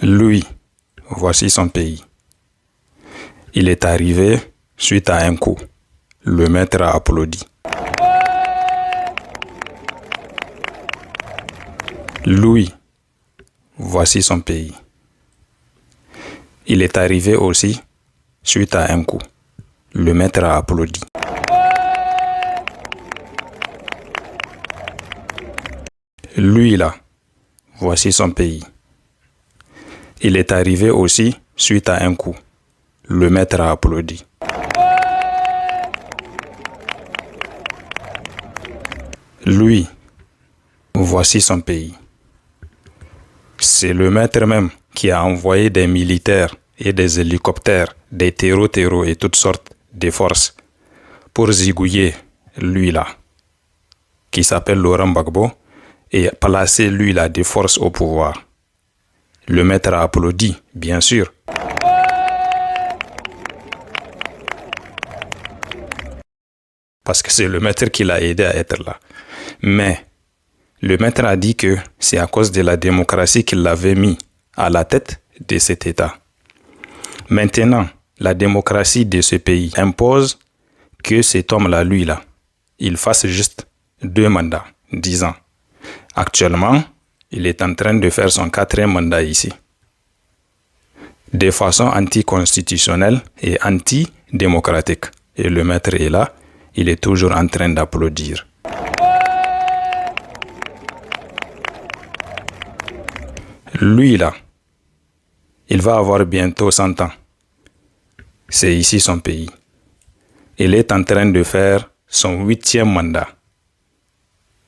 Lui, voici son pays. Il est arrivé suite à un coup. Le maître a applaudi. Lui, voici son pays. Il est arrivé aussi suite à un coup. Le maître a applaudi. Lui là, voici son pays. Il est arrivé aussi suite à un coup. Le maître a applaudi. Lui, voici son pays. C'est le maître même qui a envoyé des militaires et des hélicoptères, des terreaux et toutes sortes de forces pour zigouiller lui là, qui s'appelle Laurent Gbagbo, et placer lui là des forces au pouvoir. Le maître a applaudi, bien sûr. Parce que c'est le maître qui l'a aidé à être là. Mais le maître a dit que c'est à cause de la démocratie qu'il l'avait mis à la tête de cet État. Maintenant, la démocratie de ce pays impose que cet homme-là, lui là, il fasse juste 2 mandats, 10 ans. Actuellement, il est en train de faire son 4e mandat ici. De façon anticonstitutionnelle et antidémocratique. Et le maître est là, il est toujours en train d'applaudir. Lui là, il va avoir bientôt 100 ans. C'est ici son pays. Il est en train de faire son 8e mandat.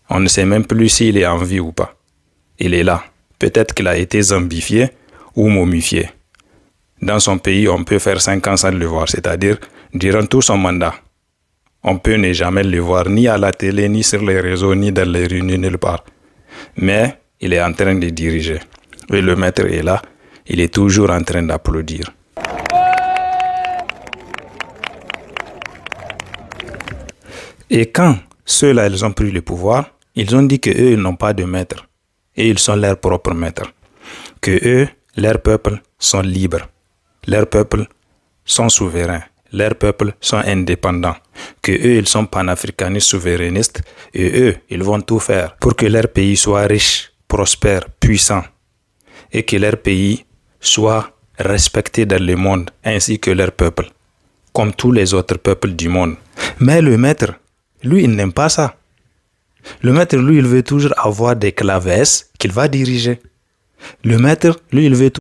On ne sait même plus s'il est en vie ou pas. Il est là. Peut-être qu'il a été zombifié ou momifié. Dans son pays, on peut faire 5 ans sans le voir, c'est-à-dire durant tout son mandat. On peut ne jamais le voir ni à la télé, ni sur les réseaux, ni dans les réunions, nulle part. Mais il est en train de diriger. Et le maître est là, il est toujours en train d'applaudir. Et quand ceux-là, ils ont pris le pouvoir, ils ont dit qu'eux, ils n'ont pas de maître. Et ils sont leurs propres maîtres. Que eux, leurs peuples sont libres. Leurs peuples sont souverains. Leurs peuples sont indépendants. Que eux, ils sont panafricanistes, souverainistes. Et eux, ils vont tout faire pour que leur pays soit riche, prospère, puissant. Et que leur pays soit respecté dans le monde, ainsi que leur peuple. Comme tous les autres peuples du monde. Mais le maître, lui, il n'aime pas ça. Le maître, lui, il veut toujours avoir des clavesses qu'il va diriger. Le maître, lui, il veut